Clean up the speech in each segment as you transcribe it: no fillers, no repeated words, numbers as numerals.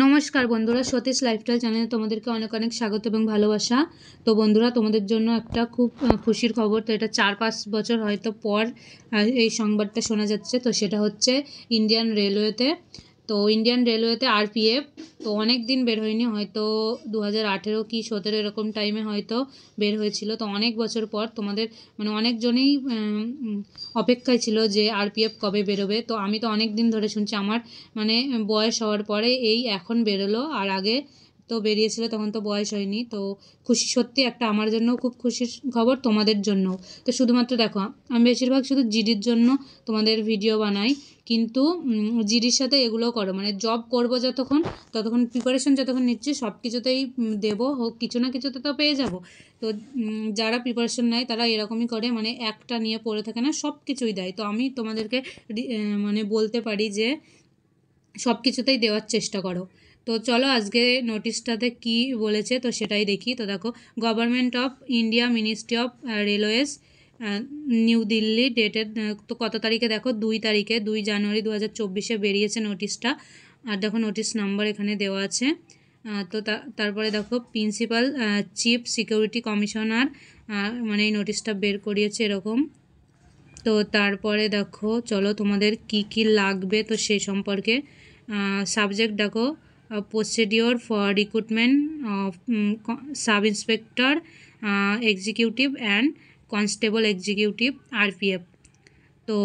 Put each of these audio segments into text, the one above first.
নমস্কার বন্ধুরা, সতীশ লাইফস্টাইল চ্যানেলে তোমাদেরকে অনেক অনেক স্বাগত এবং ভালোবাসা। তো বন্ধুরা, তোমাদের জন্য একটা খুব খুশির খবর। তো এটা 4-5 বছর হয়তো পর এই সংবাদটা শোনা যাচ্ছে। তো সেটা হচ্ছে ইন্ডিয়ান রেলওয়েতে। তো ইন্ডিয়ান রেলওয়েতে আরপিএফ তো অনেক দিন বের হয়নি, হয়তো 2018 কি 17 এরকম টাইমে হয়তো বের হয়েছিল। তো অনেক বছর পর তোমাদের মানে অনেকজনেই অপেক্ষায় ছিল যে আরপিএফ কবে বেরোবে। তো আমি তো অনেক দিন ধরে শুনছি, আমার মানে বয়স হওয়ার পরে এই এখন বেরোলো, আর আগে তো বেরিয়েছিল তখন তো বয়স হয়নি। তো খুশি, সত্যি একটা আমার জন্য খুব খুশির খবর, তোমাদের জন্য। তো শুধুমাত্র দেখো, আমি বেশিরভাগ শুধু জিডির জন্য তোমাদের ভিডিও বানাই, কিন্তু জিডির সাথে এগুলো করো, মানে জব করবো ততক্ষণ প্রিপারেশন যতক্ষণ নিচ্ছি সব কিছুতেই দেবো, হোক কিছু না কিছুতে তো পেয়ে যাব। তো যারা প্রিপারেশন নেয় তারা এরকমই করে, মানে একটা নিয়ে পড়ে থাকে না, সব কিছুই দেয়। তো আমি তোমাদেরকে মানে বলতে পারি যে সব কিছুতেই দেওয়ার চেষ্টা করো। তো চলো আজকে নোটিশটাতে কি বলেছে তো সেটাই দেখি। তো দেখো, government of India, ministry of railways, new Delhi, dated তো কত তারিখে দেখো, 2 তারিখে, 2 জানুয়ারি 2024 বেরিয়েছে নোটিশটা। আর দেখো নোটিশ নাম্বার এখানে দেওয়া আছে। তো তারপরে দেখো, প্রিন্সিপাল চিফ সিকিউরিটি কমিশনার মানে এই নোটিশটা বের করিয়েছে এরকম। তো তারপরে দেখো, চলো তোমাদের কি কি লাগবে তো সেই সম্পর্কে। সাবজেক্ট দেখো, procedure for recruitment of sub inspector executive and constable executive RPF. তো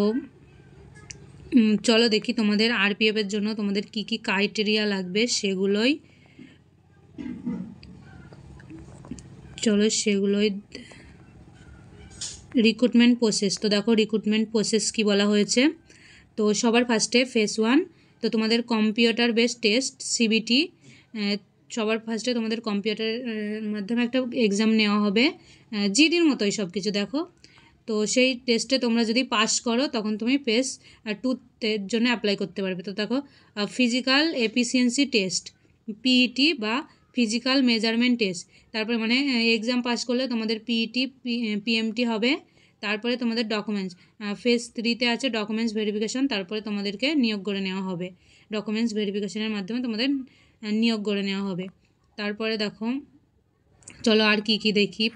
চলো দেখি তোমাদের আরপিএফের জন্য তোমাদের কি কি ক্রাইটেরিয়া লাগবে সেগুলোই, চলো সেগুলোই। রিক্রুটমেন্ট প্রসেস, তো দেখো রিক্রুটমেন্ট প্রসেস কি বলা হয়েছে। তো সবার ফার্স্টে ফেজ 1, তো তোমাদের কম্পিউটার বেসড টেস্ট সিবিটি, সবার ফার্স্টে তোমাদের কম্পিউটারের মাধ্যমে একটা এক্সাম নেওয়া হবে, জিডির মতোই সব কিছু দেখো। তো সেই টেস্টে তোমরা যদি পাস করো তখন তুমি ফেজ 2-এর জন্য অ্যাপ্লাই করতে পারবে। তো দেখো, ফিজিক্যাল এফিসিয়েন্সি টেস্ট, পিইটি বা ফিজিক্যাল মেজারমেন্ট টেস্ট, তারপরে মানে এক্সাম পাস করলে তোমাদের পিইটি পিএমটি হবে। তারপরে তোমাদের ডকুমেন্টস, ফেজ 3-তে আছে ডকুমেন্টস ভেরিফিকেশন, তারপরে তোমাদেরকে নিয়োগ করে নেওয়া হবে, ডকুমেন্টস ভেরিফিকেশনের মাধ্যমে তোমাদের নিয়োগ করে নেওয়া হবে। তারপরে দেখো, চলো আর কি কি দেখি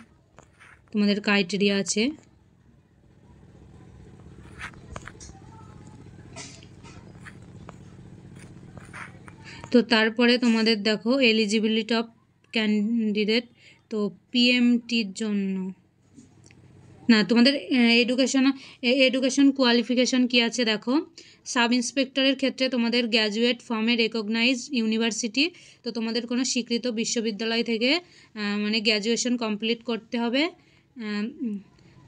তোমাদের ক্রাইটেরিয়া আছে। তো তারপরে তোমাদের দেখো, এলিজিবিলিটি অফ ক্যান্ডিডেট, তো পিএমটির জন্য না, তোমাদের এডুকেশন কোয়ালিফিকেশন কি আছে দেখো। সাব ইন্সপেক্টরের ক্ষেত্রে তোমাদের graduate from a recognise university, তো তোমাদের কোনো স্বীকৃত বিশ্ববিদ্যালয় থেকে মানে গ্র্যাজুয়েশন কমপ্লিট করতে হবে।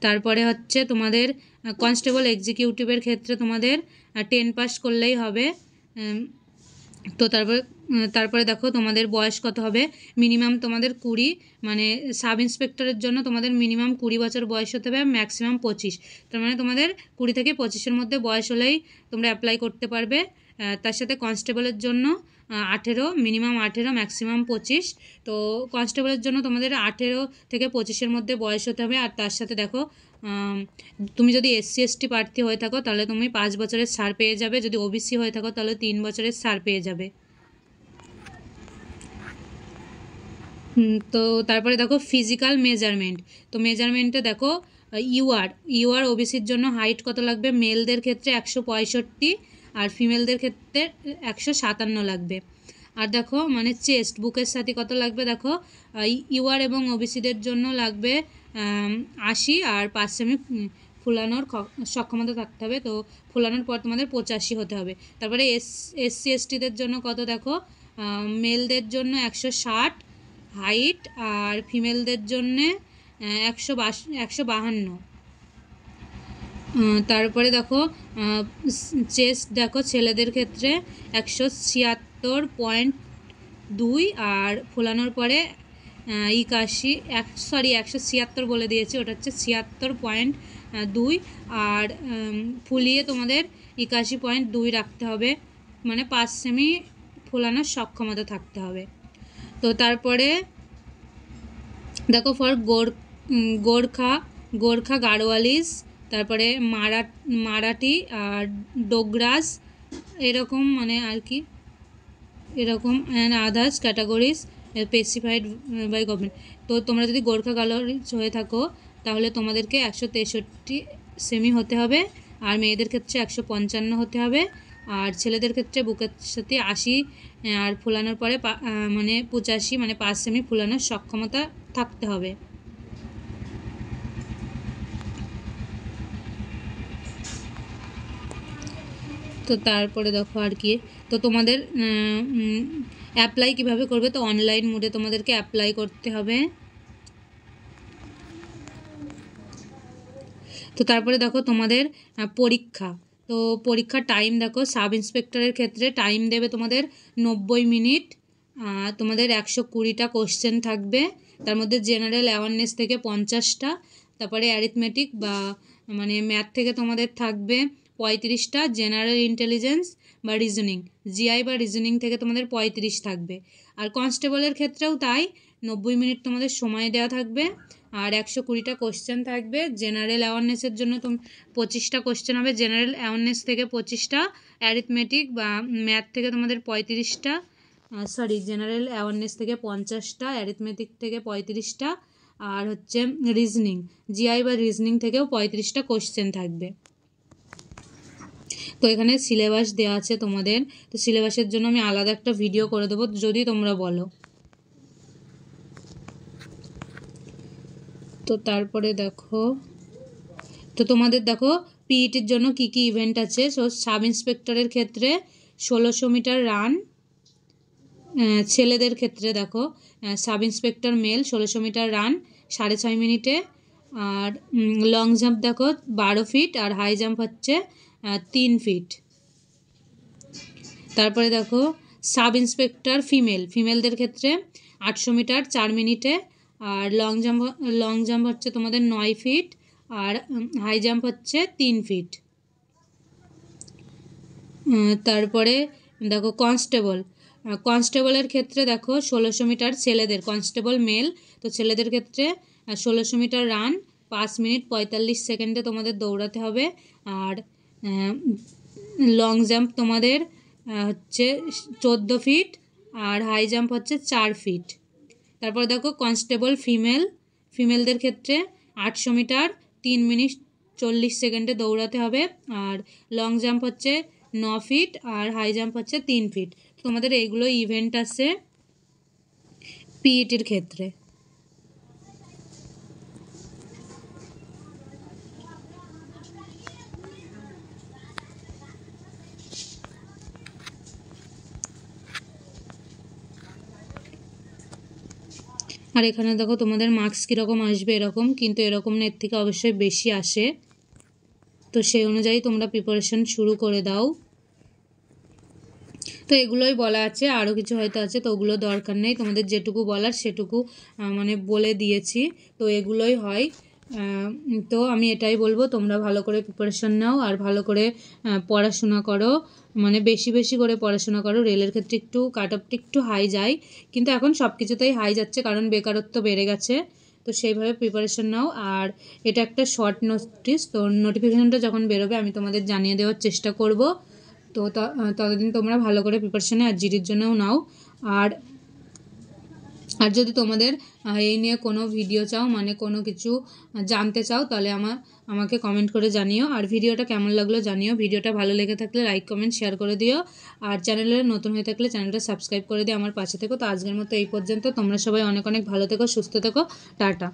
তারপরে হচ্ছে তোমাদের কনস্টেবল এক্সিকিউটিভের ক্ষেত্রে তোমাদের 10 পাস করলেই হবে। তো তারপরে দেখো তোমাদের বয়স কত হবে, মিনিমাম তোমাদের 20, মানে সাব ইন্সপেক্টরের জন্য তোমাদের মিনিমাম 20 বছর বয়স হতে হবে, ম্যাক্সিমাম 25। তার মানে তোমাদের 20 থেকে 25-এর মধ্যে বয়স হলেই তোমরা অ্যাপ্লাই করতে পারবে। তার সাথে কনস্টেবলের জন্য 18, মিনিমাম 18, ম্যাক্সিমাম 25। তো কনস্টেবলের জন্য তোমাদের 18 থেকে 25-এর মধ্যে বয়স হতে হবে। আর তার সাথে দেখো, তুমি যদি SC/ST প্রার্থী হয়ে থাকো তাহলে তুমি 5 বছরের ছাড় পেয়ে যাবে, যদি ওবিসি হয়ে থাকো তাহলে 3 বছরের ছাড় পেয়ে যাবে। তো তারপরে দেখো ফিজিক্যাল মেজারমেন্ট, তো মেজারমেন্টে দেখো ইউআর ওবিসির জন্য হাইট কত লাগবে, মেলদের ক্ষেত্রে 165 আর ফিমেলদের ক্ষেত্রে 157 লাগবে। আর দেখো মানে চেস্ট বুকের সাথে কত লাগবে দেখো, ইউআর এবং ওবিসিদের জন্য লাগবে 80, আর 5 সেমি ফুলানোর সক্ষমতা থাকতে হবে। তো ফুলানোর পর তোমাদের 85 হতে হবে। তারপরে SC/STদের জন্য কত দেখো, মেলদের জন্য 160 হাইট, আর ফিমেলদের জন্যে 152। তারপরে দেখো চেস্ট দেখো ছেলেদের ক্ষেত্রে 176.2, আর ফোলানোর পরে 176 বলে দিয়েছি, ওটা হচ্ছে 76.2, আর ফুলিয়ে তোমাদের 81.2 রাখতে হবে, মানে 5 সেমি ফোলানোর সক্ষমতা থাকতে হবে। তো তারপরে দেখো ফর গোর্খা গাড়োয়ালিস, তারপরে মারাঠি আর ডোগরাস, এরকম মানে আর কি এরকম and others categories specified by government. তো তোমরা যদি গোর্খা কালারিজ হয়ে থাকো তাহলে তোমাদেরকে 163 সেমি হতে হবে, আর মেয়েদের ক্ষেত্রে 155 হতে হবে, আর ছেলেদের ক্ষেত্রে বুকের সাথে 80 আর ফুলানোর পরে মানে 85 মানে 5 সেমি ফুলানোর সক্ষমতা থাকতে হবে। তো তারপরে দেখো আর কি, তো তোমাদের অ্যাপ্লাই কিভাবে করবে, তো অনলাইন মোডে তোমাদেরকে অ্যাপ্লাই করতে হবে। তো তারপরে দেখো তোমাদের পরীক্ষা, তো পরীক্ষার টাইম দেখো, সাব ইন্সপেক্টরের ক্ষেত্রে টাইম দেবে তোমাদের 90 মিনিট, তোমাদের 120টা কোশ্চেন থাকবে, তার মধ্যে জেনারেল অ্যাওয়ারনেস থেকে 50টা, তারপরে অ্যারিথমেটিক বা মানে ম্যাথ থেকে তোমাদের থাকবে 35টা, জেনারেল ইন্টেলিজেন্স বা রিজনিং জিআই বা রিজনিং থেকে তোমাদের 35 থাকবে। আর কনস্টেবলের ক্ষেত্রেও তাই, 90 মিনিট তোমাদের সময় দেওয়া থাকবে, আর 120টা কোশ্চেন থাকবে। জেনারেল অ্যাওয়ারনেসের জন্য 25টা কোশ্চেন হবে, জেনারেল অ্যাওয়ারনেস থেকে 25টা, অ্যারিথমেটিক বা ম্যাথ থেকে তোমাদের 35টা, জেনারেল অ্যাওয়ারনেস থেকে 50টা, অ্যারিথমেটিক থেকে 35টা, আর হচ্ছে রিজনিং জিআই বা রিজনিং থেকেও 35টা কোশ্চেন থাকবে। তো এখানে সিলেবাস দেওয়া আছে তোমাদের, তো সিলেবাসের জন্য আমি আলাদা একটা ভিডিও করে দেবো যদি তোমরা বলো। তো তারপরে দেখো, তো তোমাদের দেখো পিইটির জন্য কি কি ইভেন্ট আছে। সো সাব ইন্সপেক্টরের ক্ষেত্রে 1600 মিটার রান, ছেলেদের ক্ষেত্রে দেখো sub inspector male 1600 metre run 6.5 মিনিটে, আর লং জাম্প দেখো 12 ফিট, আর হাই জাম্প হচ্ছে 3 ফিট। তারপরে দেখো সাব ইন্সপেক্টর ফিমেলদের ক্ষেত্রে 800 মিটার 4 মিনিটে, আর লং জাম্প হচ্ছে তোমাদের 9 ফিট, আর হাই জাম্প হচ্ছে 3 ফিট। তারপরে দেখো কনস্টেবলের ক্ষেত্রে দেখো 1600 মিটার ছেলেদের, কনস্টেবল মেল, তো ছেলেদের ক্ষেত্রে 1600 মিটার রান 5 মিনিট 45 সেকেন্ডে তোমাদের দৌড়াতে হবে, আর লং জাম্প তোমাদের হচ্ছে 14 ফিট, আর হাই জাম্প হচ্ছে 4 ফিট। তারপর দেখো কনস্টেবল ফিমেলদের ক্ষেত্রে 800 মিটার 3 মিনিট 40 সেকেন্ডে দৌড়াতে হবে, আর লং জাম্প হচ্ছে 9 ফিট, আর হাই জাম্প হচ্ছে 3 ফিট। তোমাদের এইগুলো ইভেন্ট আছে পিইটির ক্ষেত্রে। আর এখানে দেখো তোমাদের মার্কস কীরকম আসবে এরকম, কিন্তু এরকম না, এর থেকে অবশ্যই বেশি আসে, তো সেই অনুযায়ী তোমরা প্রিপারেশন শুরু করে দাও। তো এগুলোই বলা আছে, আরও কিছু হয়তো আছে, তো ওগুলো দরকার নেই, তোমাদের যেটুকু বলার সেটুকু মানে বলে দিয়েছি, তো এগুলোই হয়। তো আমি এটাই বলবো, তোমরা ভালো করে প্রিপারেশন নাও আর ভালো করে পড়াশোনা করো, মানে বেশি বেশি করে পড়াশোনা করো। রেলের ক্ষেত্রে একটু কাট অফটা একটু হাই যায়, কিন্তু এখন সব কিছুতেই হাই যাচ্ছে কারণ বেকারত্ব বেড়ে গেছে, তো সেইভাবে প্রিপারেশন নাও। আর এটা একটা শর্ট নোটিস, তো নোটিফিকেশানটা যখন বেরোবে আমি তোমাদের জানিয়ে দেওয়ার চেষ্টা করব। তো ততদিন তোমরা ভালো করে প্রিপারেশানে আর জিডির জন্যও নাও। আর যদি তোমাদের এই নিয়ে কোনো ভিডিও চাও, মানে কোনো কিছু জানতে চাও, তাহলে আমাকে কমেন্ট করে জানিও। আর ভিডিওটা কেমন লাগলো জানিও, ভিডিওটা ভালো লেগে থাকলে লাইক কমেন্ট শেয়ার করে দিও, আর চ্যানেলে নতুন হয়ে থাকলে চ্যানেলটা সাবস্ক্রাইব করে দিও আমার পাশে থেকো। তো আজকের মতো এই পর্যন্ত, তোমরা সবাই অনেক অনেক ভালো থেকো, সুস্থ থেকো, টাটা।